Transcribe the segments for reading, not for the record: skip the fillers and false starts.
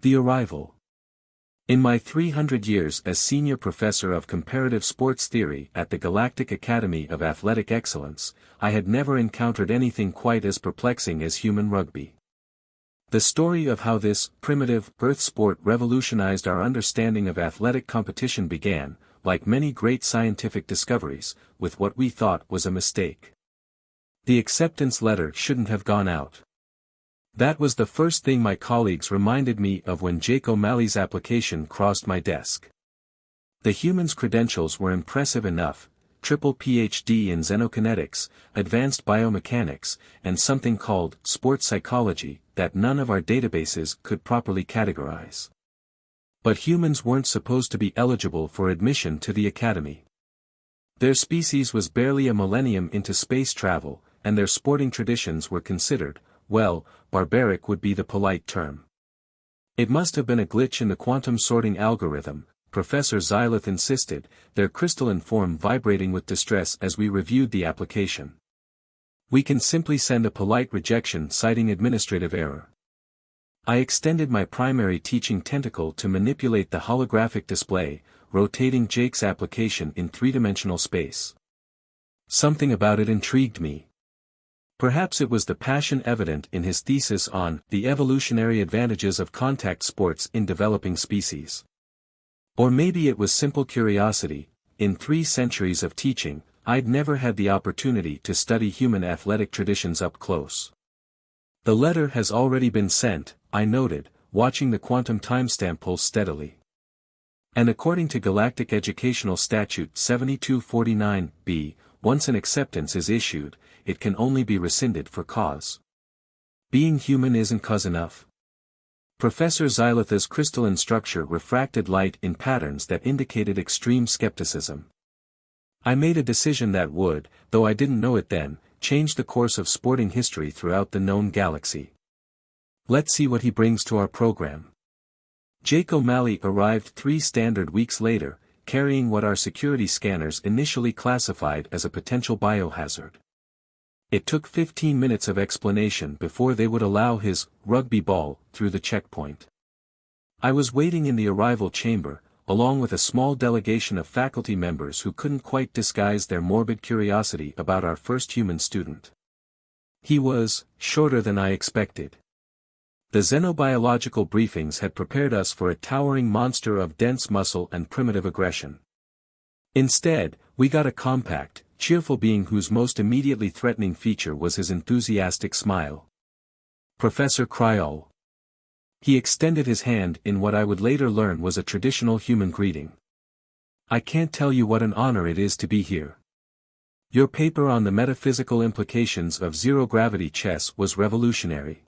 The arrival. In my 300 years as senior professor of comparative sports theory at the Galactic Academy of Athletic Excellence, I had never encountered anything quite as perplexing as human rugby. The story of how this primitive birth sport revolutionized our understanding of athletic competition began, like many great scientific discoveries, with what we thought was a mistake. The acceptance letter shouldn't have gone out. That was the first thing my colleagues reminded me of when Jake O'Malley's application crossed my desk. The human's credentials were impressive enough: triple PhD in xenokinetics, advanced biomechanics, and something called sports psychology, that none of our databases could properly categorize. But humans weren't supposed to be eligible for admission to the academy. Their species was barely a millennium into space travel, and their sporting traditions were considered, well, barbaric would be the polite term. It must have been a glitch in the quantum sorting algorithm, Professor Xylith insisted, their crystalline form vibrating with distress as we reviewed the application. We can simply send a polite rejection citing administrative error. I extended my primary teaching tentacle to manipulate the holographic display, rotating Jake's application in three-dimensional space. Something about it intrigued me. Perhaps it was the passion evident in his thesis on the evolutionary advantages of contact sports in developing species. Or maybe it was simple curiosity. In 3 centuries of teaching, I'd never had the opportunity to study human athletic traditions up close. The letter has already been sent, I noted, watching the quantum timestamp pulse steadily. And according to Galactic Educational Statute 7249b, once an acceptance is issued, it can only be rescinded for cause. Being human isn't cause enough. Professor Xylith's crystalline structure refracted light in patterns that indicated extreme skepticism. I made a decision that would, though I didn't know it then, change the course of sporting history throughout the known galaxy. Let's see what he brings to our program. Jake O'Malley arrived 3 standard weeks later, carrying what our security scanners initially classified as a potential biohazard. It took 15 minutes of explanation before they would allow his rugby ball through the checkpoint. I was waiting in the arrival chamber, along with a small delegation of faculty members who couldn't quite disguise their morbid curiosity about our first human student. He was shorter than I expected. The xenobiological briefings had prepared us for a towering monster of dense muscle and primitive aggression. Instead, we got a compact, cheerful being whose most immediately threatening feature was his enthusiastic smile. Professor Kriol. He extended his hand in what I would later learn was a traditional human greeting. I can't tell you what an honor it is to be here. Your paper on the metaphysical implications of zero-gravity chess was revolutionary.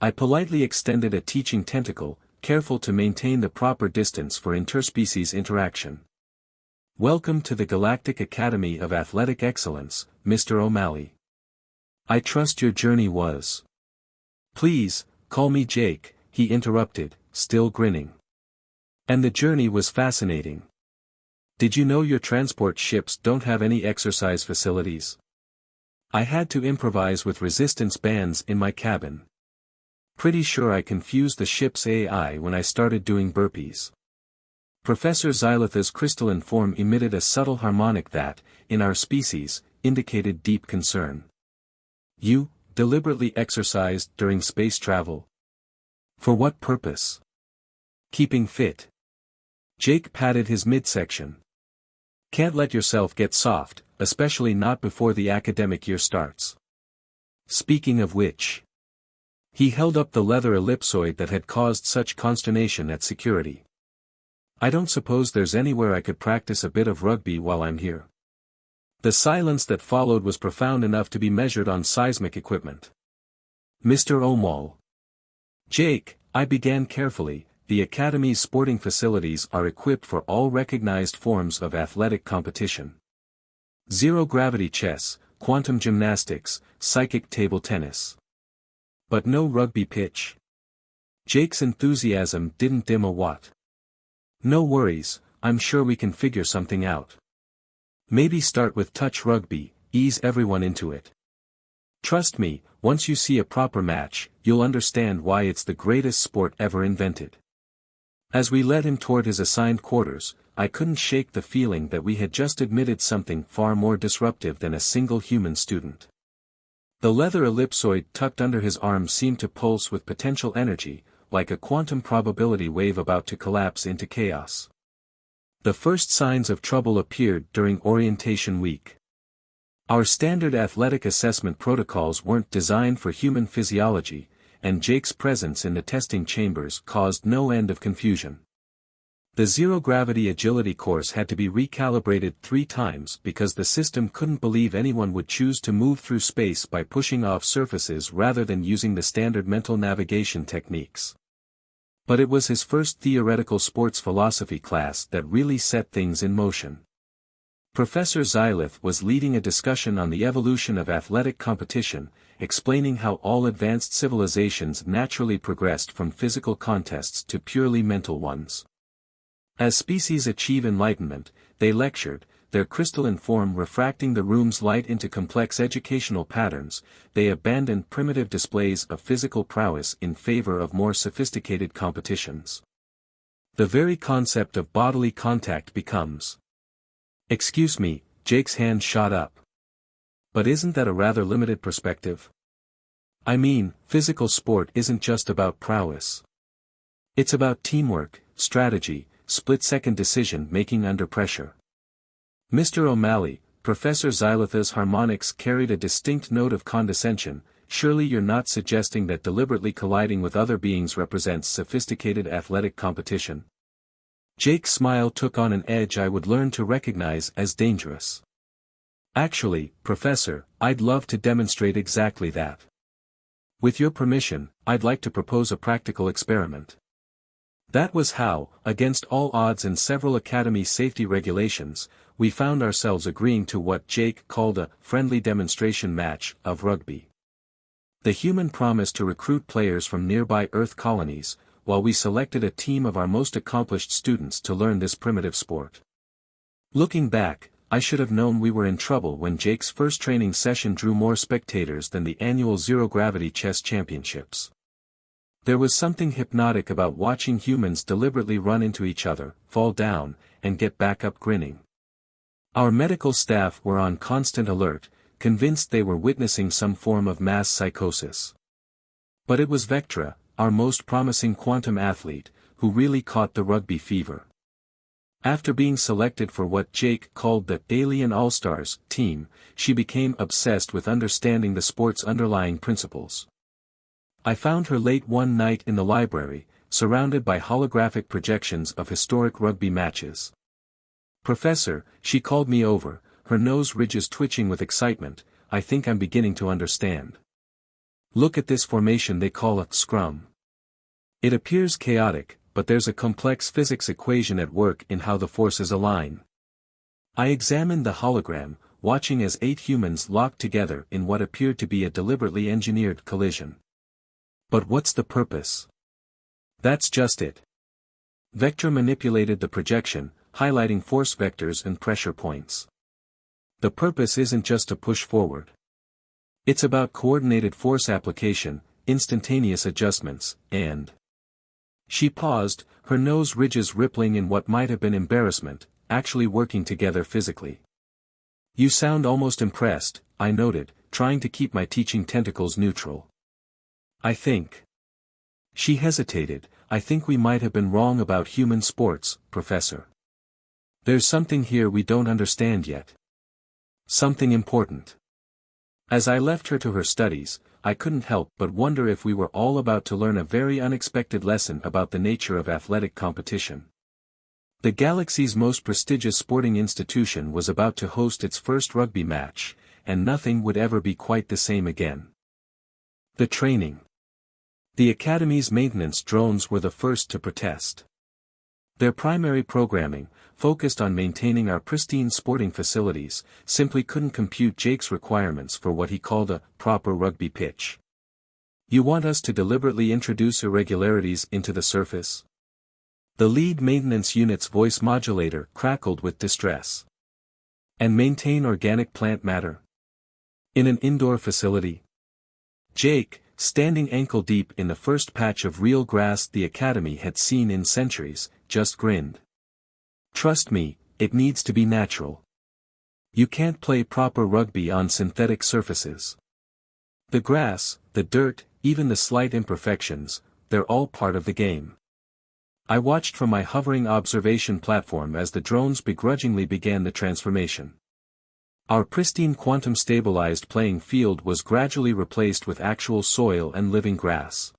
I politely extended a teaching tentacle, careful to maintain the proper distance for interspecies interaction. Welcome to the Galactic Academy of Athletic Excellence, Mr. O'Malley. I trust your journey was. Please, call me Jake, he interrupted, still grinning. And the journey was fascinating. Did you know your transport ships don't have any exercise facilities? I had to improvise with resistance bands in my cabin. Pretty sure I confused the ship's AI when I started doing burpees. Professor Xylith's crystalline form emitted a subtle harmonic that, in our species, indicated deep concern. You, deliberately exercised during space travel? For what purpose? Keeping fit. Jake patted his midsection. Can't let yourself get soft, especially not before the academic year starts. Speaking of which. He held up the leather ellipsoid that had caused such consternation at security. I don't suppose there's anywhere I could practice a bit of rugby while I'm here. The silence that followed was profound enough to be measured on seismic equipment. Mr. O'Mall. Jake, I began carefully, the Academy's sporting facilities are equipped for all recognized forms of athletic competition. Zero-gravity chess, quantum gymnastics, psychic table tennis. But no rugby pitch. Jake's enthusiasm didn't dim a whit. No worries, I'm sure we can figure something out. Maybe start with touch rugby, ease everyone into it. Trust me, once you see a proper match, you'll understand why it's the greatest sport ever invented. As we led him toward his assigned quarters, I couldn't shake the feeling that we had just admitted something far more disruptive than a single human student. The leather ellipsoid tucked under his arm seemed to pulse with potential energy, like a quantum probability wave about to collapse into chaos. The first signs of trouble appeared during orientation week. Our standard athletic assessment protocols weren't designed for human physiology, and Jake's presence in the testing chambers caused no end of confusion. The zero-gravity agility course had to be recalibrated 3 times because the system couldn't believe anyone would choose to move through space by pushing off surfaces rather than using the standard mental navigation techniques. But it was his first theoretical sports philosophy class that really set things in motion. Professor Xylith was leading a discussion on the evolution of athletic competition, explaining how all advanced civilizations naturally progressed from physical contests to purely mental ones. As species achieve enlightenment, they lectured, their crystalline form refracting the room's light into complex educational patterns, they abandoned primitive displays of physical prowess in favor of more sophisticated competitions. The very concept of bodily contact becomes. Excuse me, Jake's hand shot up. But isn't that a rather limited perspective? I mean, physical sport isn't just about prowess. It's about teamwork, strategy, split-second decision-making under pressure. Mr. O'Malley, Professor Xylith's harmonics carried a distinct note of condescension. Surely you're not suggesting that deliberately colliding with other beings represents sophisticated athletic competition? Jake's smile took on an edge I would learn to recognize as dangerous. Actually, Professor, I'd love to demonstrate exactly that. With your permission, I'd like to propose a practical experiment. That was how, against all odds and several Academy safety regulations, we found ourselves agreeing to what Jake called a friendly demonstration match of rugby. The human promised to recruit players from nearby Earth colonies, while we selected a team of our most accomplished students to learn this primitive sport. Looking back, I should have known we were in trouble when Jake's first training session drew more spectators than the annual zero-gravity chess championships. There was something hypnotic about watching humans deliberately run into each other, fall down, and get back up grinning. Our medical staff were on constant alert, convinced they were witnessing some form of mass psychosis. But it was Vectra, our most promising quantum athlete, who really caught the rugby fever. After being selected for what Jake called the Alien All-Stars team, she became obsessed with understanding the sport's underlying principles. I found her late one night in the library, surrounded by holographic projections of historic rugby matches. Professor, she called me over, her nose ridges twitching with excitement. I think I'm beginning to understand. Look at this formation they call a scrum. It appears chaotic, but there's a complex physics equation at work in how the forces align. I examined the hologram, watching as 8 humans locked together in what appeared to be a deliberately engineered collision. But what's the purpose? That's just it. Vector manipulated the projection, highlighting force vectors and pressure points. The purpose isn't just to push forward. It's about coordinated force application, instantaneous adjustments, and... She paused, her nose ridges rippling in what might have been embarrassment, actually working together physically. You sound almost impressed, I noted, trying to keep my teaching tentacles neutral. I think. She hesitated. I think we might have been wrong about human sports, Professor. There's something here we don't understand yet. Something important. As I left her to her studies, I couldn't help but wonder if we were all about to learn a very unexpected lesson about the nature of athletic competition. The galaxy's most prestigious sporting institution was about to host its first rugby match, and nothing would ever be quite the same again. The training. The Academy's maintenance drones were the first to protest. Their primary programming, focused on maintaining our pristine sporting facilities, simply couldn't compute Jake's requirements for what he called a proper rugby pitch. You want us to deliberately introduce irregularities into the surface? The lead maintenance unit's voice modulator crackled with distress. And maintain organic plant matter? In an indoor facility? Jake, standing ankle-deep in the first patch of real grass the academy had seen in centuries, just grinned. "Trust me, it needs to be natural. You can't play proper rugby on synthetic surfaces. The grass, the dirt, even the slight imperfections, they're all part of the game." I watched from my hovering observation platform as the drones begrudgingly began the transformation. Our pristine quantum-stabilized playing field was gradually replaced with actual soil and living grass.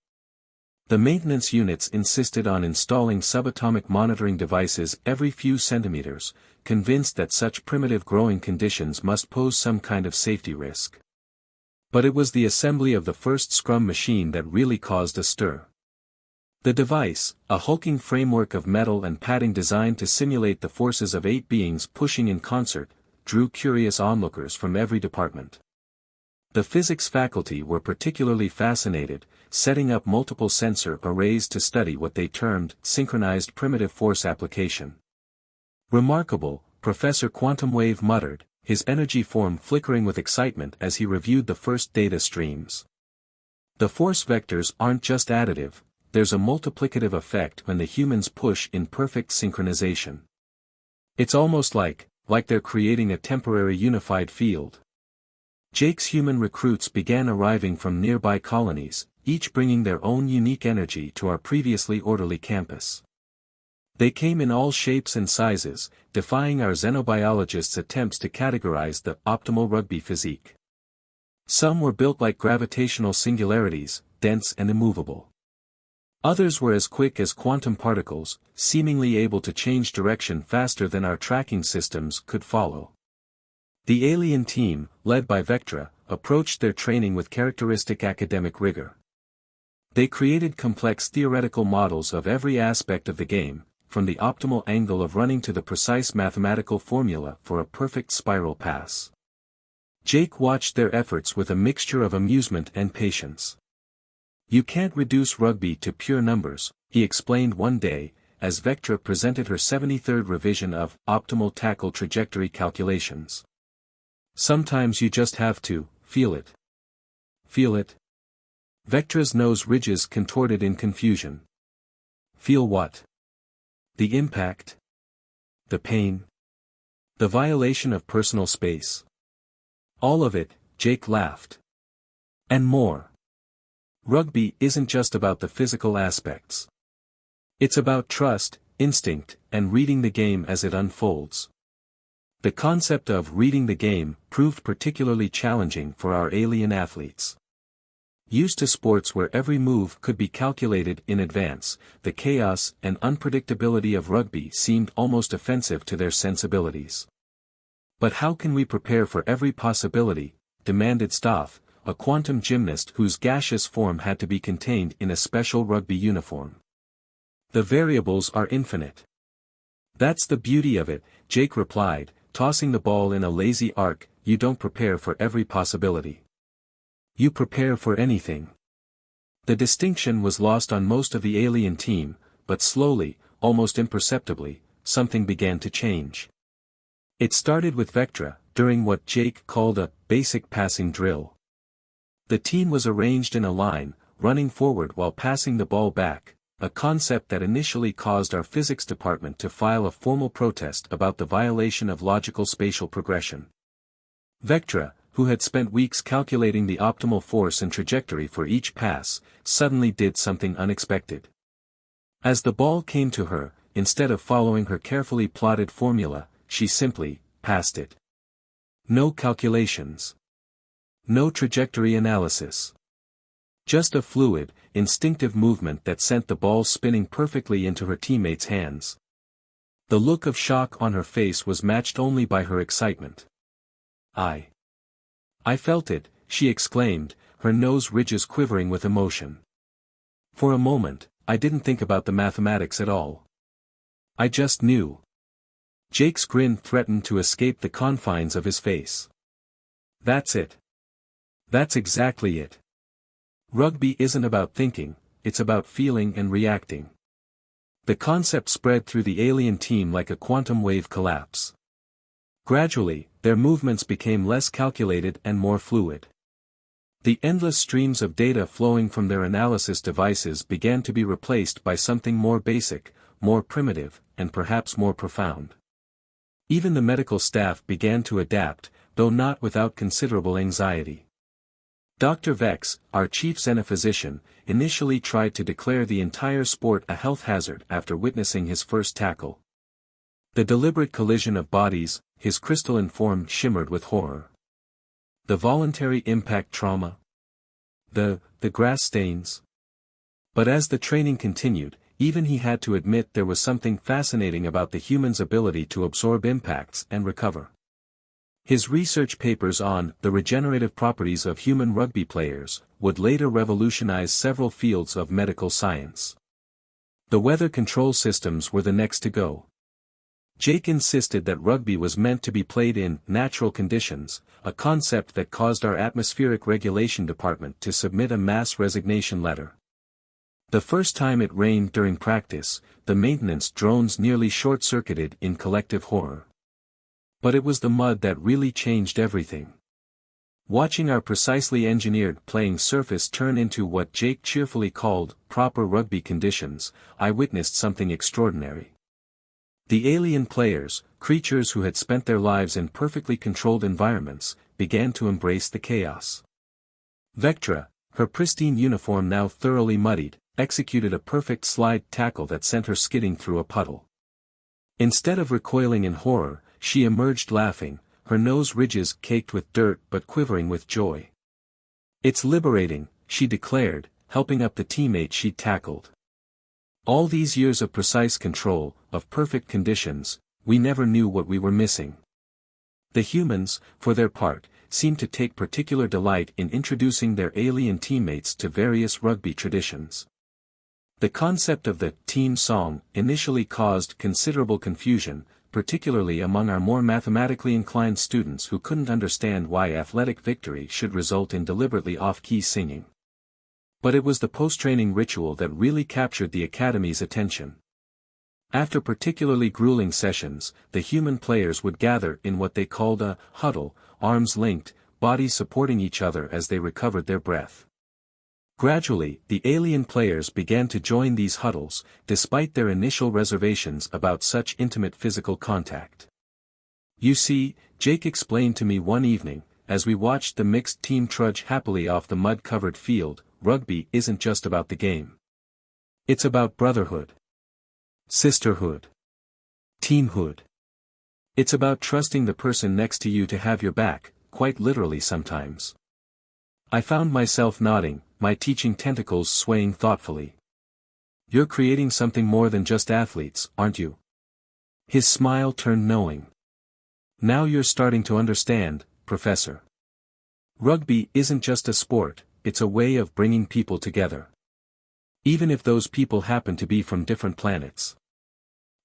The maintenance units insisted on installing subatomic monitoring devices every few centimeters, convinced that such primitive growing conditions must pose some kind of safety risk. But it was the assembly of the first scrum machine that really caused a stir. The device, a hulking framework of metal and padding designed to simulate the forces of 8 beings pushing in concert, drew curious onlookers from every department. The physics faculty were particularly fascinated, setting up multiple sensor arrays to study what they termed synchronized primitive force application. "Remarkable," Professor Quantum Wave muttered, his energy form flickering with excitement as he reviewed the first data streams. "The force vectors aren't just additive, there's a multiplicative effect when the humans push in perfect synchronization. It's almost like they're creating a temporary unified field." Jake's human recruits began arriving from nearby colonies, each bringing their own unique energy to our previously orderly campus. They came in all shapes and sizes, defying our xenobiologists' attempts to categorize the optimal rugby physique. Some were built like gravitational singularities, dense and immovable. Others were as quick as quantum particles, seemingly able to change direction faster than our tracking systems could follow. The alien team, led by Vectra, approached their training with characteristic academic rigor. They created complex theoretical models of every aspect of the game, from the optimal angle of running to the precise mathematical formula for a perfect spiral pass. Jake watched their efforts with a mixture of amusement and patience. "You can't reduce rugby to pure numbers," he explained one day, as Vectra presented her 73rd revision of optimal tackle trajectory calculations. "Sometimes you just have to feel it." "Feel it?" Vectra's nose ridges contorted in confusion. "Feel what?" "The impact? The pain? The violation of personal space?" "All of it," Jake laughed. "And more. Rugby isn't just about the physical aspects. It's about trust, instinct, and reading the game as it unfolds." The concept of reading the game proved particularly challenging for our alien athletes. Used to sports where every move could be calculated in advance, the chaos and unpredictability of rugby seemed almost offensive to their sensibilities. "But how can we prepare for every possibility?" demanded Staff, a quantum gymnast whose gaseous form had to be contained in a special rugby uniform. "The variables are infinite." "That's the beauty of it," Jake replied, tossing the ball in a lazy arc. "You don't prepare for every possibility. You prepare for anything." The distinction was lost on most of the alien team, but slowly, almost imperceptibly, something began to change. It started with Vectra, during what Jake called a basic passing drill. The team was arranged in a line, running forward while passing the ball back, a concept that initially caused our physics department to file a formal protest about the violation of logical spatial progression. Vectra, who had spent weeks calculating the optimal force and trajectory for each pass, suddenly did something unexpected. As the ball came to her, instead of following her carefully plotted formula, she simply passed it. No calculations. No trajectory analysis. Just a fluid, instinctive movement that sent the ball spinning perfectly into her teammates' hands. The look of shock on her face was matched only by her excitement. I felt it," she exclaimed, her nose ridges quivering with emotion. "For a moment, I didn't think about the mathematics at all. I just knew." Jake's grin threatened to escape the confines of his face. "That's it. That's exactly it. Rugby isn't about thinking, it's about feeling and reacting." The concept spread through the alien team like a quantum wave collapse. Gradually, their movements became less calculated and more fluid. The endless streams of data flowing from their analysis devices began to be replaced by something more basic, more primitive, and perhaps more profound. Even the medical staff began to adapt, though not without considerable anxiety. Dr. Vex, our chief xenophysician, initially tried to declare the entire sport a health hazard after witnessing his first tackle. The deliberate collision of bodies, his crystalline form shimmered with horror. The voluntary impact trauma. The grass stains. But as the training continued, even he had to admit there was something fascinating about the human's ability to absorb impacts and recover. His research papers on the regenerative properties of human rugby players would later revolutionize several fields of medical science. The weather control systems were the next to go. Jake insisted that rugby was meant to be played in natural conditions, a concept that caused our atmospheric regulation department to submit a mass resignation letter. The first time it rained during practice, the maintenance drones nearly short-circuited in collective horror. But it was the mud that really changed everything. Watching our precisely engineered playing surface turn into what Jake cheerfully called proper rugby conditions, I witnessed something extraordinary. The alien players, creatures who had spent their lives in perfectly controlled environments, began to embrace the chaos. Vectra, her pristine uniform now thoroughly muddied, executed a perfect slide tackle that sent her skidding through a puddle. Instead of recoiling in horror, she emerged laughing, her nose ridges caked with dirt but quivering with joy. "It's liberating," she declared, helping up the teammate she'd tackled. All these years of precise control, of perfect conditions, we never knew what we were missing. The humans, for their part, seemed to take particular delight in introducing their alien teammates to various rugby traditions. The concept of the team song initially caused considerable confusion, particularly among our more mathematically inclined students who couldn't understand why athletic victory should result in deliberately off-key singing. But it was the post-training ritual that really captured the Academy's attention. After particularly grueling sessions, the human players would gather in what they called a huddle, arms linked, bodies supporting each other as they recovered their breath. Gradually, the alien players began to join these huddles, despite their initial reservations about such intimate physical contact. "You see," Jake explained to me one evening, as we watched the mixed team trudge happily off the mud-covered field, "rugby isn't just about the game. It's about brotherhood. Sisterhood. Teamhood. It's about trusting the person next to you to have your back, quite literally sometimes." I found myself nodding, my teaching tentacles swaying thoughtfully. "You're creating something more than just athletes, aren't you?" His smile turned knowing. "Now you're starting to understand, Professor. Rugby isn't just a sport, it's a way of bringing people together. Even if those people happen to be from different planets."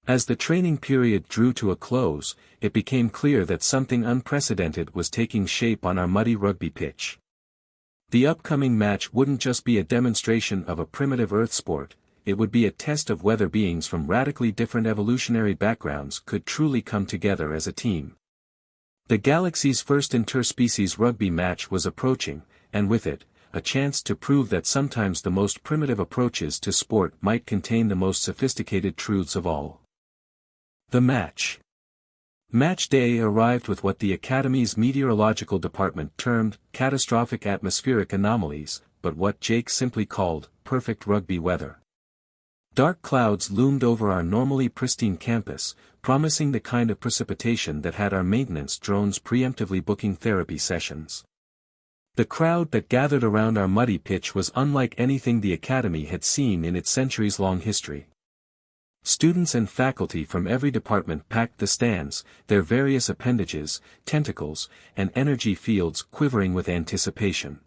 As the training period drew to a close, it became clear that something unprecedented was taking shape on our muddy rugby pitch. The upcoming match wouldn't just be a demonstration of a primitive Earth sport, it would be a test of whether beings from radically different evolutionary backgrounds could truly come together as a team. The galaxy's first interspecies rugby match was approaching, and with it, a chance to prove that sometimes the most primitive approaches to sport might contain the most sophisticated truths of all. The match. Match day arrived with what the Academy's meteorological department termed catastrophic atmospheric anomalies, but what Jake simply called perfect rugby weather. Dark clouds loomed over our normally pristine campus, promising the kind of precipitation that had our maintenance drones preemptively booking therapy sessions. The crowd that gathered around our muddy pitch was unlike anything the Academy had seen in its centuries-long history. Students and faculty from every department packed the stands, their various appendages, tentacles, and energy fields quivering with anticipation.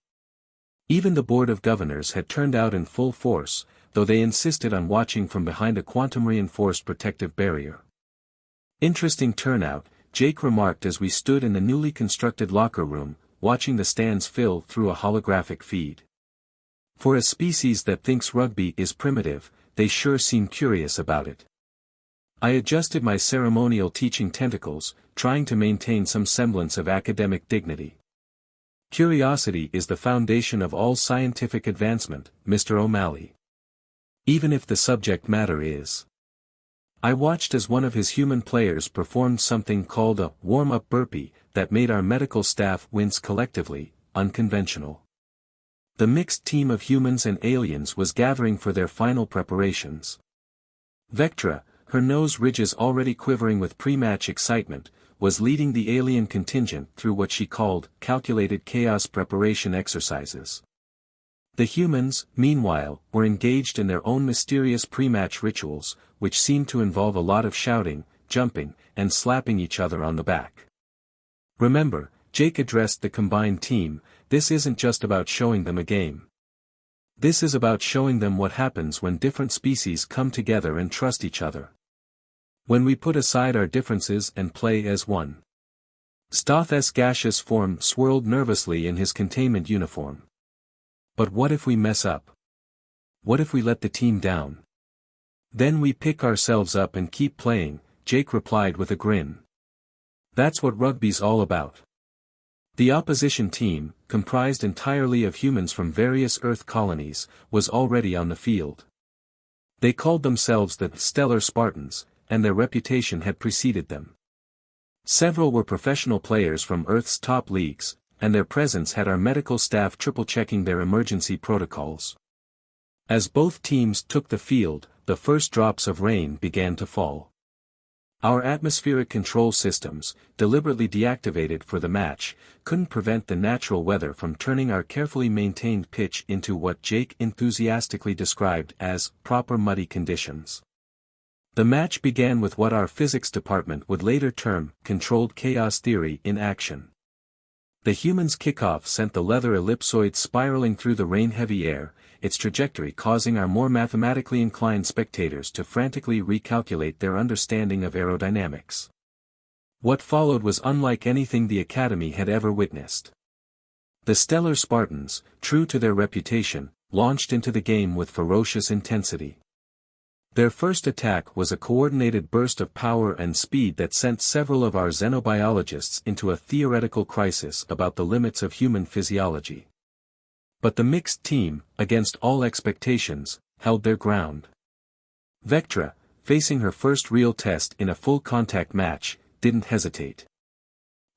Even the Board of Governors had turned out in full force, though they insisted on watching from behind a quantum-reinforced protective barrier. "Interesting turnout," Jake remarked as we stood in the newly constructed locker room, watching the stands fill through a holographic feed. "For a species that thinks rugby is primitive, they sure seem curious about it." I adjusted my ceremonial teaching tentacles, trying to maintain some semblance of academic dignity. Curiosity is the foundation of all scientific advancement, Mr. O'Malley. Even if the subject matter is. I watched as one of his human players performed something called a warm-up burpee that made our medical staff wince collectively, unconventional. The mixed team of humans and aliens was gathering for their final preparations. Vectra, her nose ridges already quivering with pre-match excitement, was leading the alien contingent through what she called calculated chaos preparation exercises. The humans, meanwhile, were engaged in their own mysterious pre-match rituals, which seemed to involve a lot of shouting, jumping, and slapping each other on the back. Remember, Jake addressed the combined team, this isn't just about showing them a game. This is about showing them what happens when different species come together and trust each other. When we put aside our differences and play as one. Stoth's gaseous form swirled nervously in his containment uniform. But what if we mess up? What if we let the team down? Then we pick ourselves up and keep playing, Jake replied with a grin. That's what rugby's all about. The opposition team, comprised entirely of humans from various Earth colonies, was already on the field. They called themselves the Stellar Spartans, and their reputation had preceded them. Several were professional players from Earth's top leagues, and their presence had our medical staff triple-checking their emergency protocols. As both teams took the field, the first drops of rain began to fall. Our atmospheric control systems, deliberately deactivated for the match, couldn't prevent the natural weather from turning our carefully maintained pitch into what Jake enthusiastically described as proper muddy conditions. The match began with what our physics department would later term controlled chaos theory in action. The humans' kickoff sent the leather ellipsoid spiraling through the rain-heavy air, its trajectory causing our more mathematically inclined spectators to frantically recalculate their understanding of aerodynamics. What followed was unlike anything the Academy had ever witnessed. The Stellar Spartans, true to their reputation, launched into the game with ferocious intensity. Their first attack was a coordinated burst of power and speed that sent several of our xenobiologists into a theoretical crisis about the limits of human physiology. But the mixed team, against all expectations, held their ground. Vectra, facing her first real test in a full-contact match, didn't hesitate.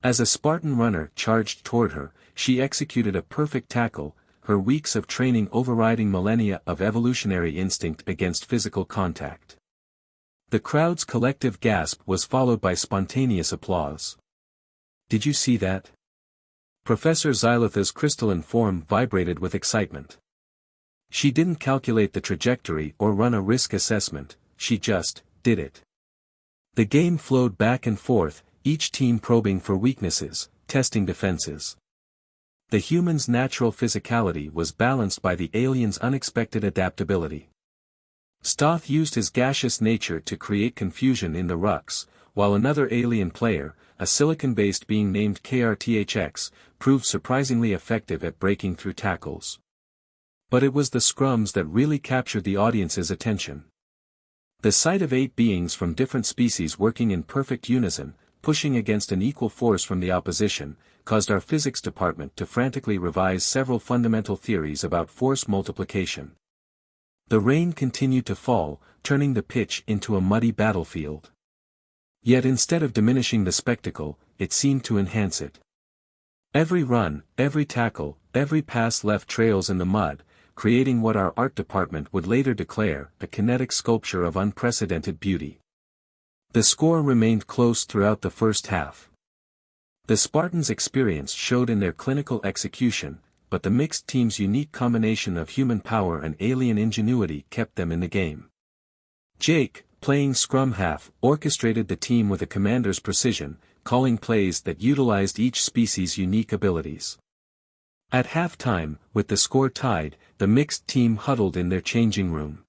As a Spartan runner charged toward her, she executed a perfect tackle, her weeks of training overriding millennia of evolutionary instinct against physical contact. The crowd's collective gasp was followed by spontaneous applause. Did you see that? Professor Xylitha's crystalline form vibrated with excitement. She didn't calculate the trajectory or run a risk assessment, she just did it. The game flowed back and forth, each team probing for weaknesses, testing defenses. The human's natural physicality was balanced by the alien's unexpected adaptability. Stoth used his gaseous nature to create confusion in the rucks, while another alien player, a silicon-based being named KRTHX, proved surprisingly effective at breaking through tackles. But it was the scrums that really captured the audience's attention. The sight of 8 beings from different species working in perfect unison, pushing against an equal force from the opposition, caused our physics department to frantically revise several fundamental theories about force multiplication. The rain continued to fall, turning the pitch into a muddy battlefield. Yet instead of diminishing the spectacle, it seemed to enhance it. Every run, every tackle, every pass left trails in the mud, creating what our art department would later declare a kinetic sculpture of unprecedented beauty. The score remained close throughout the first half. The Spartans' experience showed in their clinical execution, but the mixed team's unique combination of human power and alien ingenuity kept them in the game. Jake, playing scrum half, orchestrated the team with a commander's precision, calling plays that utilized each species' unique abilities. At halftime, with the score tied, the mixed team huddled in their changing room.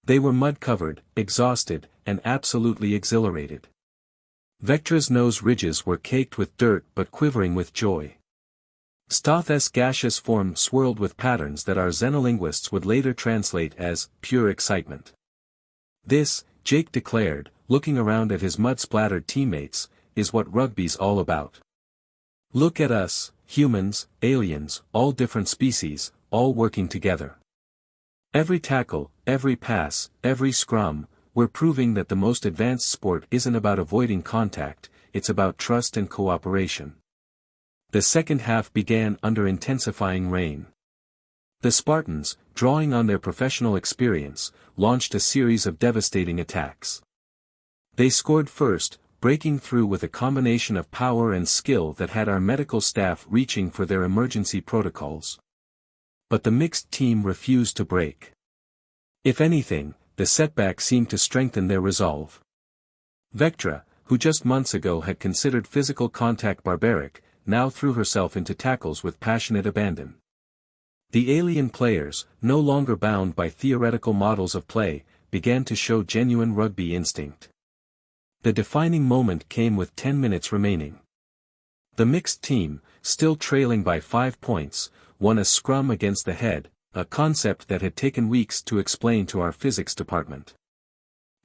They were mud-covered, exhausted, and absolutely exhilarated. Vectra's nose ridges were caked with dirt but quivering with joy. Stoth's gaseous form swirled with patterns that our xenolinguists would later translate as pure excitement. This, Jake declared, looking around at his mud-splattered teammates, is what rugby's all about. Look at us, humans, aliens, all different species, all working together. Every tackle, every pass, every scrum, we're proving that the most advanced sport isn't about avoiding contact, it's about trust and cooperation. The second half began under intensifying rain. The Spartans, drawing on their professional experience, launched a series of devastating attacks. They scored first, breaking through with a combination of power and skill that had our medical staff reaching for their emergency protocols. But the mixed team refused to break. If anything, the setback seemed to strengthen their resolve. Vectra, who just months ago had considered physical contact barbaric, now threw herself into tackles with passionate abandon. The alien players, no longer bound by theoretical models of play, began to show genuine rugby instinct. The defining moment came with 10 minutes remaining. The mixed team, still trailing by 5 points, won a scrum against the head, a concept that had taken weeks to explain to our physics department.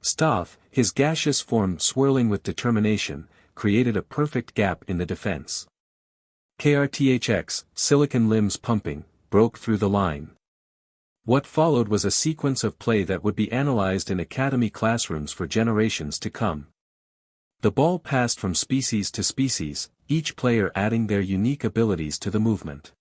Staff, his gaseous form swirling with determination, created a perfect gap in the defense. KRTHX, silicon limbs pumping, broke through the line. What followed was a sequence of play that would be analyzed in academy classrooms for generations to come. The ball passed from species to species, each player adding their unique abilities to the movement.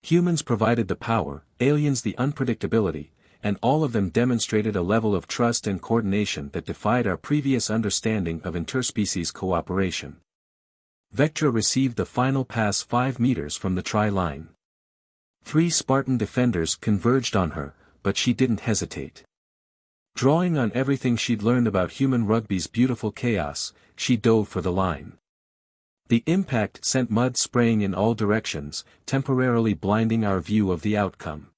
Humans provided the power, aliens the unpredictability, and all of them demonstrated a level of trust and coordination that defied our previous understanding of interspecies cooperation. Vectra received the final pass 5 meters from the try line. 3 Spartan defenders converged on her, but she didn't hesitate. Drawing on everything she'd learned about human rugby's beautiful chaos, she dove for the line. The impact sent mud spraying in all directions, temporarily blinding our view of the outcome.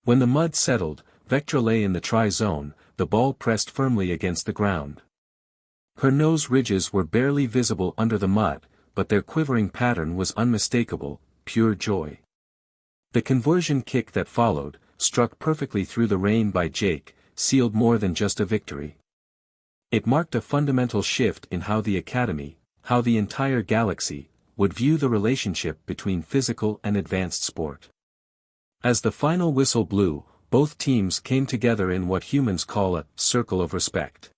When the mud settled, Vectra lay in the try zone, the ball pressed firmly against the ground. Her nose ridges were barely visible under the mud, but their quivering pattern was unmistakable, pure joy. The conversion kick that followed, struck perfectly through the rain by Jake, sealed more than just a victory. It marked a fundamental shift in how the academy, how the entire galaxy, would view the relationship between physical and advanced sport. As the final whistle blew, both teams came together in what humans call a circle of respect.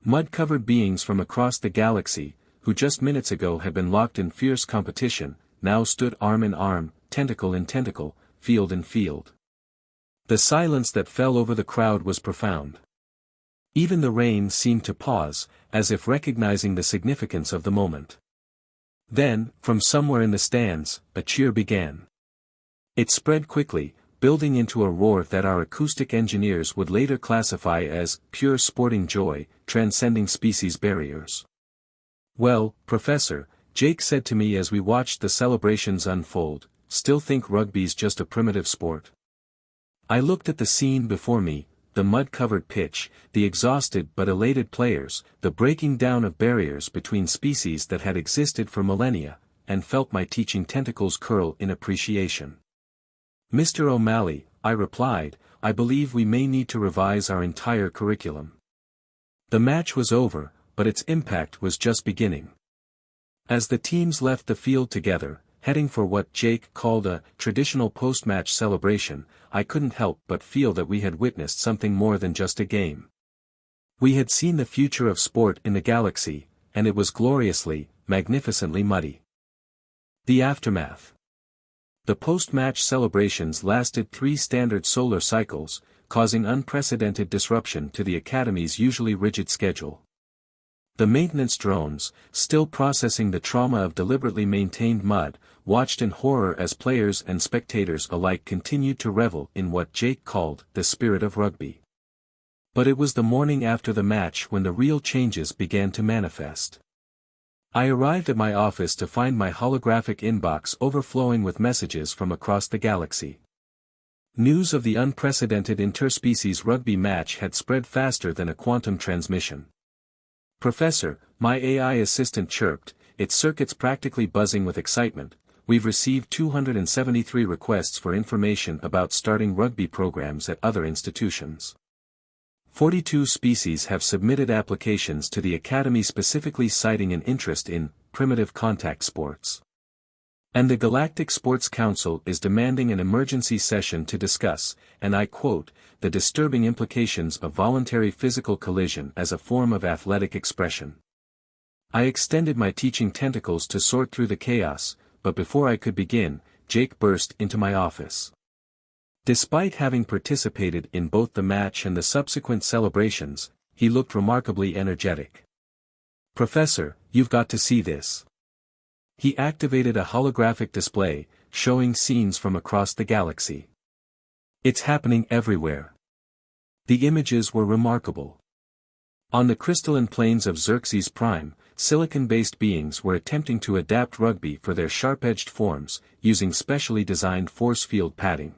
Mud-covered beings from across the galaxy, who just minutes ago had been locked in fierce competition, now stood arm in arm, tentacle in tentacle, field in field. The silence that fell over the crowd was profound. Even the rain seemed to pause, as if recognizing the significance of the moment. Then, from somewhere in the stands, a cheer began. It spread quickly, building into a roar that our acoustic engineers would later classify as pure sporting joy, transcending species barriers. "Well, Professor," Jake said to me as we watched the celebrations unfold, "still think rugby's just a primitive sport?" I looked at the scene before me, the mud-covered pitch, the exhausted but elated players, the breaking down of barriers between species that had existed for millennia, and felt my teaching tentacles curl in appreciation. "Mr. O'Malley," I replied, "I believe we may need to revise our entire curriculum." The match was over, but its impact was just beginning. As the teams left the field together, heading for what Jake called a traditional post-match celebration, I couldn't help but feel that we had witnessed something more than just a game. We had seen the future of sport in the galaxy, and it was gloriously, magnificently muddy. The aftermath. The post-match celebrations lasted 3 standard solar cycles, causing unprecedented disruption to the Academy's usually rigid schedule. The maintenance drones, still processing the trauma of deliberately maintained mud, watched in horror as players and spectators alike continued to revel in what Jake called the spirit of rugby. But it was the morning after the match when the real changes began to manifest. I arrived at my office to find my holographic inbox overflowing with messages from across the galaxy. News of the unprecedented interspecies rugby match had spread faster than a quantum transmission. "Professor," my AI assistant chirped, its circuits practically buzzing with excitement, "we've received 273 requests for information about starting rugby programs at other institutions. 42 species have submitted applications to the Academy specifically citing an interest in primitive contact sports. And the Galactic Sports Council is demanding an emergency session to discuss, and I quote, the disturbing implications of voluntary physical collision as a form of athletic expression. I extended my teaching tentacles to sort through the chaos, but before I could begin, Jake burst into my office. Despite having participated in both the match and the subsequent celebrations, he looked remarkably energetic. "Professor, you've got to see this." He activated a holographic display, showing scenes from across the galaxy. "It's happening everywhere." The images were remarkable. On the crystalline plains of Xerxes Prime, silicon-based beings were attempting to adapt rugby for their sharp-edged forms, using specially designed force field padding.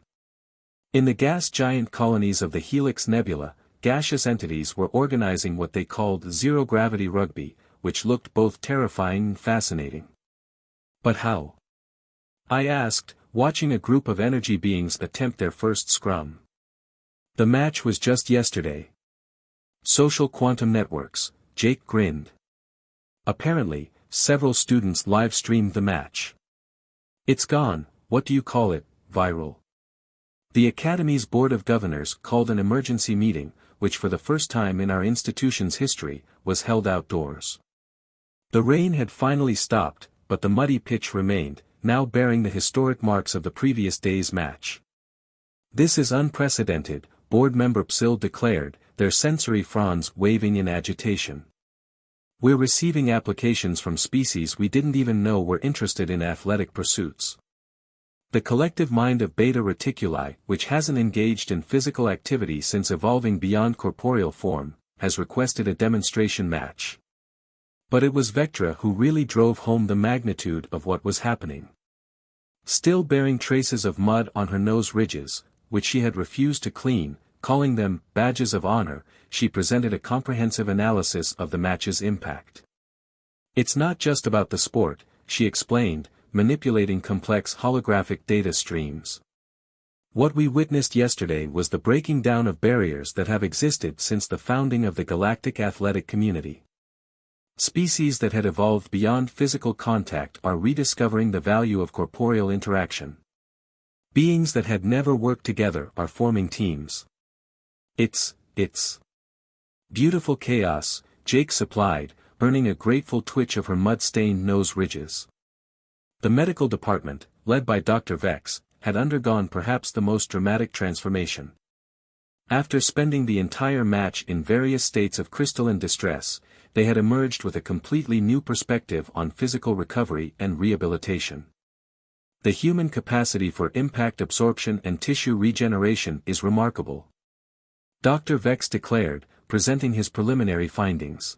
In the gas giant colonies of the Helix Nebula, gaseous entities were organizing what they called zero-gravity rugby, which looked both terrifying and fascinating. But how? I asked, watching a group of energy beings attempt their first scrum. "The match was just yesterday." "Social quantum networks," Jake grinned. "Apparently, several students live-streamed the match. It's gone, what do you call it, viral." The Academy's Board of Governors called an emergency meeting, which for the first time in our institution's history, was held outdoors. The rain had finally stopped, but the muddy pitch remained, now bearing the historic marks of the previous day's match. "This is unprecedented," board member Psyll declared, their sensory fronds waving in agitation. "We're receiving applications from species we didn't even know were interested in athletic pursuits. The collective mind of Beta Reticuli, which hasn't engaged in physical activity since evolving beyond corporeal form, has requested a demonstration match." But it was Vectra who really drove home the magnitude of what was happening. Still bearing traces of mud on her nose ridges, which she had refused to clean, calling them badges of honor, she presented a comprehensive analysis of the match's impact. "It's not just about the sport," she explained, manipulating complex holographic data streams. "What we witnessed yesterday was the breaking down of barriers that have existed since the founding of the galactic athletic community. Species that had evolved beyond physical contact are rediscovering the value of corporeal interaction. Beings that had never worked together are forming teams. It's beautiful chaos," Jake supplied, earning a grateful twitch of her mud-stained nose ridges. The medical department, led by Dr. Vex, had undergone perhaps the most dramatic transformation. After spending the entire match in various states of crystalline distress, they had emerged with a completely new perspective on physical recovery and rehabilitation. "The human capacity for impact absorption and tissue regeneration is remarkable," Dr. Vex declared, presenting his preliminary findings.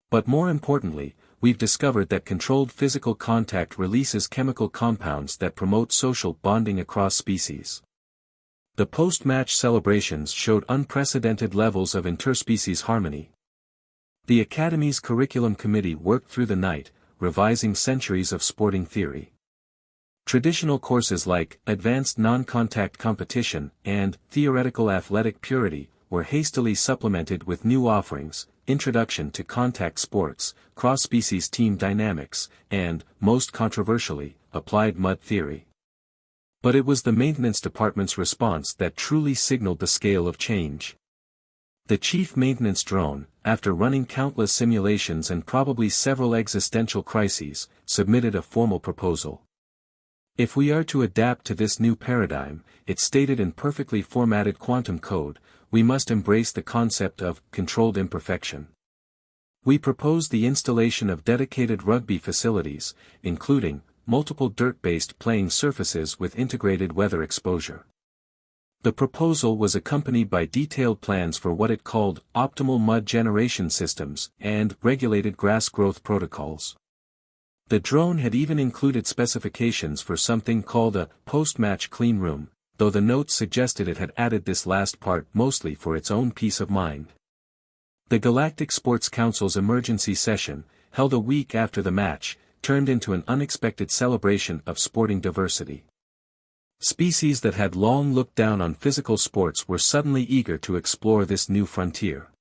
"But more importantly, we've discovered that controlled physical contact releases chemical compounds that promote social bonding across species." The post-match celebrations showed unprecedented levels of interspecies harmony. The Academy's curriculum committee worked through the night, revising centuries of sporting theory. Traditional courses like Advanced Non-Contact Competition and Theoretical Athletic Purity were hastily supplemented with new offerings, Introduction to Contact Sports, Cross-Species Team Dynamics, and, most controversially, Applied Mud Theory. But it was the maintenance department's response that truly signaled the scale of change. The chief maintenance drone, after running countless simulations and probably several existential crises, submitted a formal proposal. "If we are to adapt to this new paradigm," it stated in perfectly formatted quantum code, "we must embrace the concept of controlled imperfection. We propose the installation of dedicated rugby facilities, including multiple dirt-based playing surfaces with integrated weather exposure." The proposal was accompanied by detailed plans for what it called optimal mud generation systems and regulated grass growth protocols. The drone had even included specifications for something called a post-match clean room, though the notes suggested it had added this last part mostly for its own peace of mind. The Galactic Sports Council's emergency session, held a week after the match, turned into an unexpected celebration of sporting diversity. Species that had long looked down on physical sports were suddenly eager to explore this new frontier.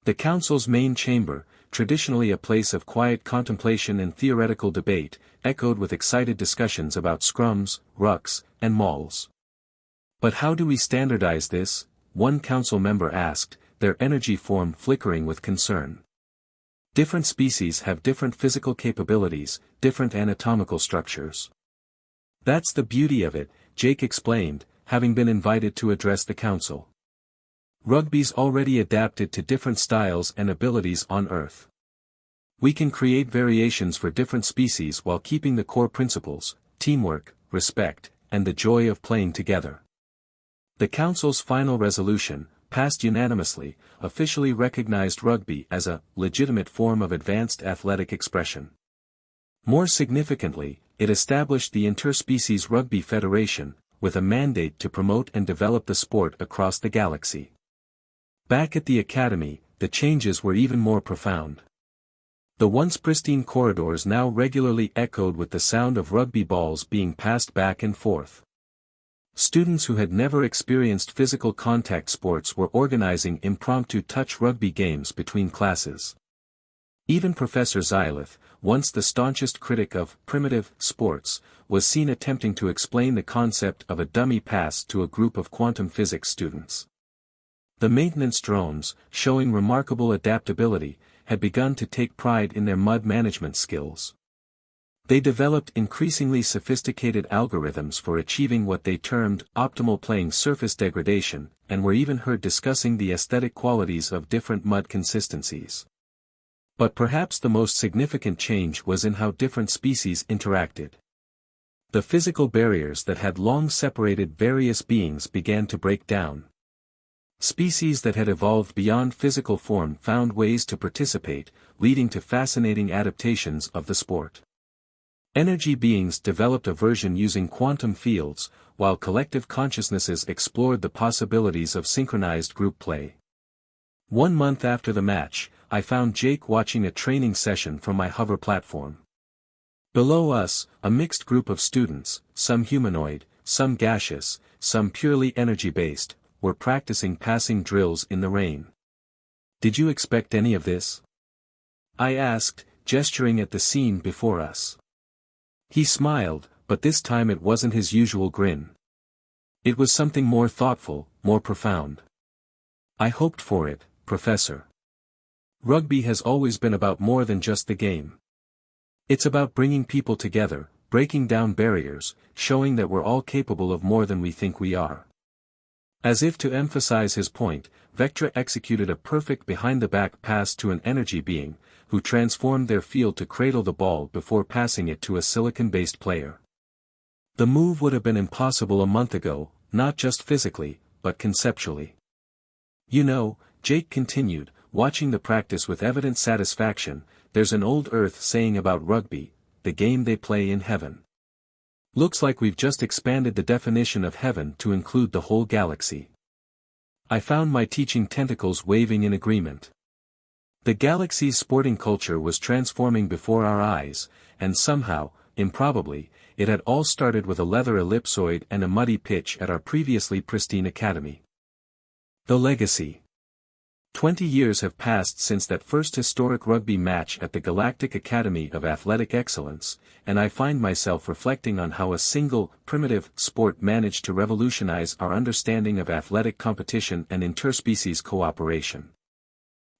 The council's main chamber, traditionally a place of quiet contemplation and theoretical debate, echoed with excited discussions about scrums, rucks, and mauls. "But how do we standardize this?" one council member asked, their energy form flickering with concern. "Different species have different physical capabilities, different anatomical structures. That's the beauty of it," Jake explained, having been invited to address the council. "Rugby's already adapted to different styles and abilities on Earth. We can create variations for different species while keeping the core principles, teamwork, respect, and the joy of playing together." The council's final resolution, passed unanimously, officially recognized rugby as a legitimate form of advanced athletic expression. More significantly, it established the Interspecies Rugby Federation, with a mandate to promote and develop the sport across the galaxy. Back at the academy, the changes were even more profound. The once pristine corridors now regularly echoed with the sound of rugby balls being passed back and forth. Students who had never experienced physical contact sports were organizing impromptu touch rugby games between classes. Even Professor Xylith, once the staunchest critic of primitive sports, was seen attempting to explain the concept of a dummy pass to a group of quantum physics students. The maintenance drones, showing remarkable adaptability, had begun to take pride in their mud management skills. They developed increasingly sophisticated algorithms for achieving what they termed optimal playing surface degradation, and were even heard discussing the aesthetic qualities of different mud consistencies. But perhaps the most significant change was in how different species interacted. The physical barriers that had long separated various beings began to break down. Species that had evolved beyond physical form found ways to participate, leading to fascinating adaptations of the sport. Energy beings developed a version using quantum fields, while collective consciousnesses explored the possibilities of synchronized group play. 1 month after the match, I found Jake watching a training session from my hover platform. Below us, a mixed group of students, some humanoid, some gaseous, some purely energy-based, were practicing passing drills in the rain. "Did you expect any of this?" I asked, gesturing at the scene before us. He smiled, but this time it wasn't his usual grin. It was something more thoughtful, more profound. "I hoped for it, Professor. Rugby has always been about more than just the game. It's about bringing people together, breaking down barriers, showing that we're all capable of more than we think we are." As if to emphasize his point, Vectra executed a perfect behind-the-back pass to an energy being, who transformed their field to cradle the ball before passing it to a silicon-based player. The move would have been impossible a month ago, not just physically, but conceptually. "You know," Jake continued, watching the practice with evident satisfaction, "there's an old Earth saying about rugby, the game they play in heaven. Looks like we've just expanded the definition of heaven to include the whole galaxy." I found my teaching tentacles waving in agreement. The galaxy's sporting culture was transforming before our eyes, and somehow, improbably, it had all started with a leather ellipsoid and a muddy pitch at our previously pristine academy. The legacy. 20 years have passed since that first historic rugby match at the Galactic Academy of Athletic Excellence, and I find myself reflecting on how a single, primitive, sport managed to revolutionize our understanding of athletic competition and interspecies cooperation.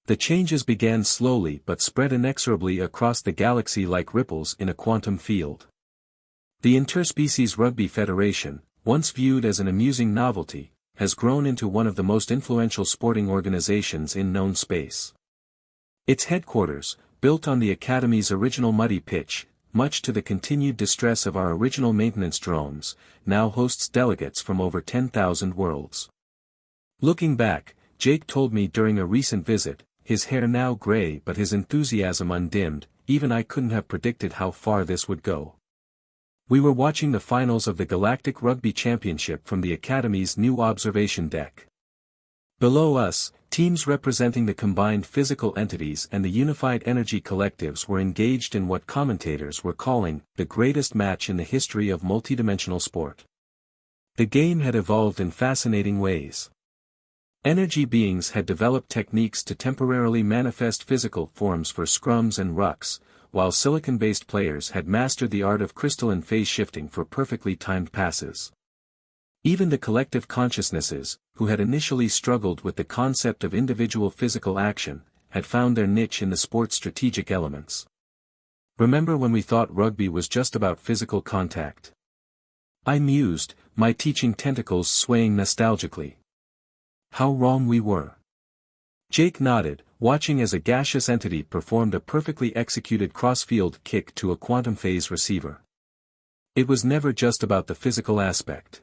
The changes began slowly but spread inexorably across the galaxy like ripples in a quantum field. The Interspecies Rugby Federation, once viewed as an amusing novelty, has grown into one of the most influential sporting organizations in known space. Its headquarters, built on the Academy's original muddy pitch, much to the continued distress of our original maintenance drones, now hosts delegates from over 10,000 worlds. Looking back, Jake told me during a recent visit, his hair now gray but his enthusiasm undimmed, even I couldn't have predicted how far this would go. We were watching the finals of the Galactic Rugby Championship from the Academy's new observation deck. Below us, teams representing the combined physical entities and the unified energy collectives were engaged in what commentators were calling the greatest match in the history of multidimensional sport. The game had evolved in fascinating ways. Energy beings had developed techniques to temporarily manifest physical forms for scrums and rucks, while silicon-based players had mastered the art of crystalline phase shifting for perfectly timed passes. Even the collective consciousnesses, who had initially struggled with the concept of individual physical action, had found their niche in the sport's strategic elements. Remember when we thought rugby was just about physical contact? I mused, my teaching tentacles swaying nostalgically. How wrong we were. Jake nodded, watching as a gaseous entity performed a perfectly executed cross-field kick to a quantum phase receiver. It was never just about the physical aspect.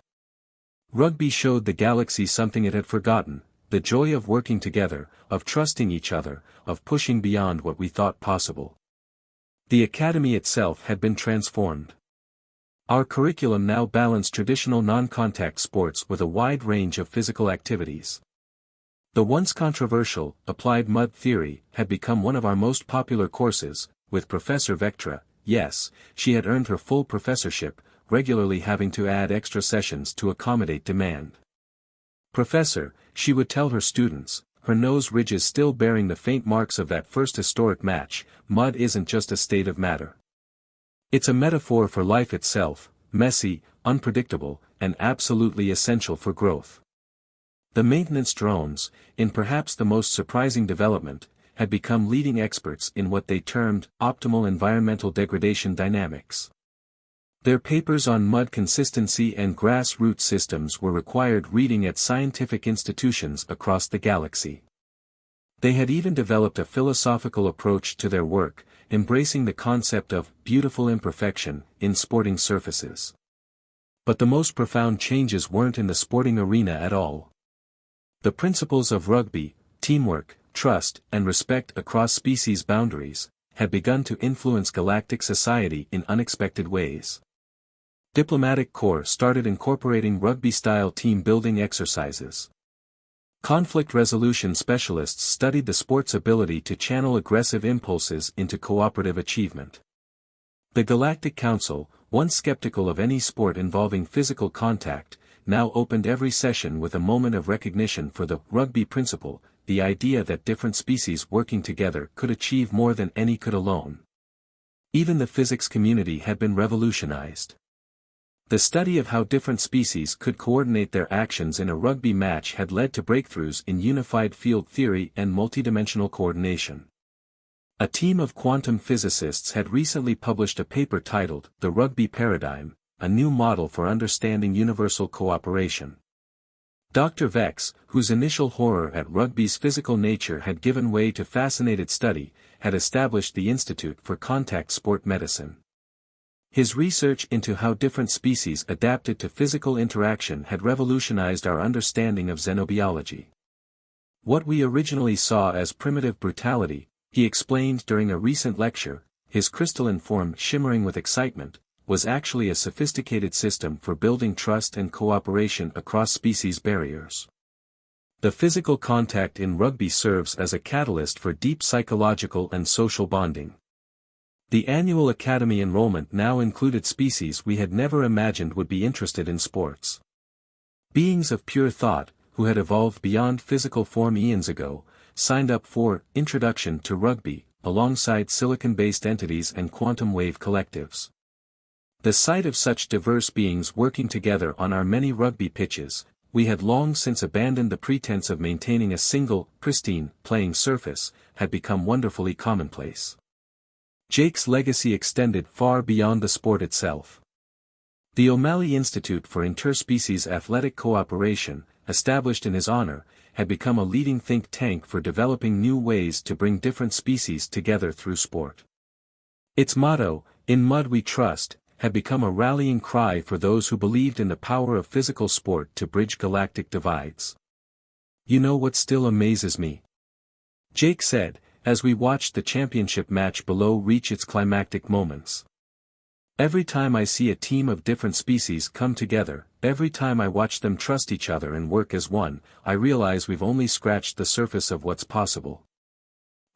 Rugby showed the galaxy something it had forgotten, the joy of working together, of trusting each other, of pushing beyond what we thought possible. The academy itself had been transformed. Our curriculum now balanced traditional non-contact sports with a wide range of physical activities. The once controversial, applied mud theory, had become one of our most popular courses, with Professor Vectra. Yes, she had earned her full professorship, regularly having to add extra sessions to accommodate demand. Professor, she would tell her students, her nose ridges still bearing the faint marks of that first historic match, mud isn't just a state of matter. It's a metaphor for life itself, messy, unpredictable, and absolutely essential for growth. The maintenance drones, in perhaps the most surprising development, had become leading experts in what they termed optimal environmental degradation dynamics. Their papers on mud consistency and grass root systems were required reading at scientific institutions across the galaxy. They had even developed a philosophical approach to their work, embracing the concept of beautiful imperfection in sporting surfaces. But the most profound changes weren't in the sporting arena at all. The principles of rugby, teamwork, trust, and respect across species boundaries, had begun to influence galactic society in unexpected ways. Diplomatic Corps started incorporating rugby-style team-building exercises. Conflict resolution specialists studied the sport's ability to channel aggressive impulses into cooperative achievement. The Galactic Council, once skeptical of any sport involving physical contact, now opened every session with a moment of recognition for the rugby principle, the idea that different species working together could achieve more than any could alone. Even the physics community had been revolutionized. The study of how different species could coordinate their actions in a rugby match had led to breakthroughs in unified field theory and multidimensional coordination. A team of quantum physicists had recently published a paper titled The Rugby Paradigm, a new model for understanding universal cooperation. Dr. Vex, whose initial horror at rugby's physical nature had given way to fascinated study, had established the Institute for Contact Sport Medicine. His research into how different species adapted to physical interaction had revolutionized our understanding of xenobiology. What we originally saw as primitive brutality, he explained during a recent lecture, his crystalline form shimmering with excitement, was actually a sophisticated system for building trust and cooperation across species barriers. The physical contact in rugby serves as a catalyst for deep psychological and social bonding. The annual academy enrollment now included species we had never imagined would be interested in sports. Beings of pure thought, who had evolved beyond physical form eons ago, signed up for Introduction to Rugby, alongside silicon-based entities and quantum wave collectives. The sight of such diverse beings working together on our many rugby pitches, we had long since abandoned the pretense of maintaining a single, pristine, playing surface, had become wonderfully commonplace. Jake's legacy extended far beyond the sport itself. The O'Malley Institute for Interspecies Athletic Cooperation, established in his honor, had become a leading think tank for developing new ways to bring different species together through sport. Its motto, "In Mud We Trust," had become a rallying cry for those who believed in the power of physical sport to bridge galactic divides. "You know what still amazes me?" Jake said, as we watched the championship match below reach its climactic moments. "Every time I see a team of different species come together, every time I watch them trust each other and work as one, I realize we've only scratched the surface of what's possible."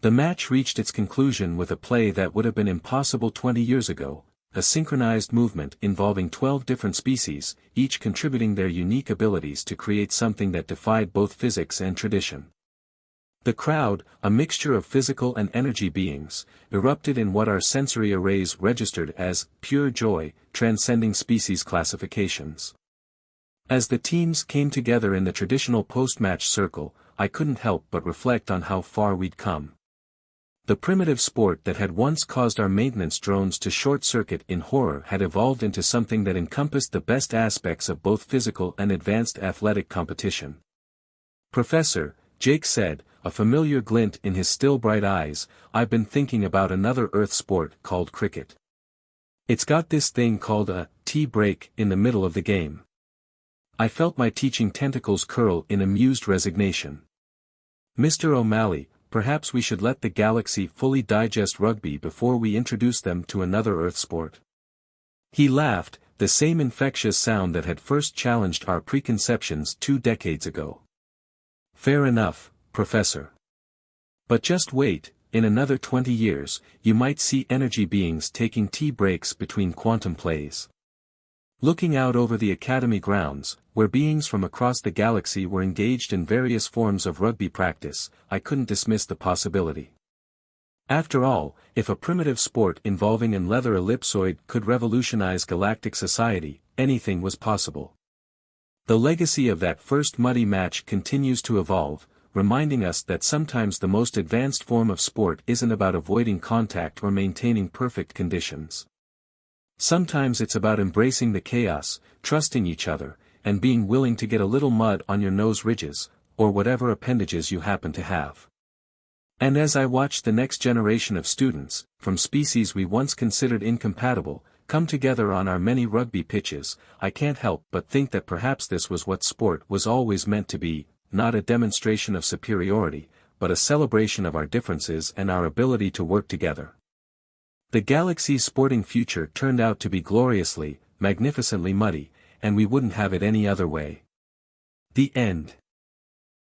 The match reached its conclusion with a play that would have been impossible 20 years ago, a synchronized movement involving 12 different species, each contributing their unique abilities to create something that defied both physics and tradition. The crowd, a mixture of physical and energy beings, erupted in what our sensory arrays registered as pure joy, transcending species classifications. As the teams came together in the traditional post-match circle, I couldn't help but reflect on how far we'd come. The primitive sport that had once caused our maintenance drones to short-circuit in horror had evolved into something that encompassed the best aspects of both physical and advanced athletic competition. "Professor," Jake said, a familiar glint in his still bright eyes, "I've been thinking about another Earth sport called cricket. It's got this thing called a tea break in the middle of the game." I felt my teaching tentacles curl in amused resignation. "Mr. O'Malley, perhaps we should let the galaxy fully digest rugby before we introduce them to another Earth sport." He laughed, the same infectious sound that had first challenged our preconceptions 2 decades ago. "Fair enough, Professor. But just wait, in another 20 years, you might see energy beings taking tea breaks between quantum plays." Looking out over the Academy grounds, where beings from across the galaxy were engaged in various forms of rugby practice, I couldn't dismiss the possibility. After all, if a primitive sport involving an leather ellipsoid could revolutionize galactic society, anything was possible. The legacy of that first muddy match continues to evolve, reminding us that sometimes the most advanced form of sport isn't about avoiding contact or maintaining perfect conditions. Sometimes it's about embracing the chaos, trusting each other, and being willing to get a little mud on your nose ridges, or whatever appendages you happen to have. And as I watch the next generation of students, from species we once considered incompatible, come together on our many rugby pitches, I can't help but think that perhaps this was what sport was always meant to be, not a demonstration of superiority, but a celebration of our differences and our ability to work together. The galaxy's sporting future turned out to be gloriously, magnificently muddy, and we wouldn't have it any other way. The end.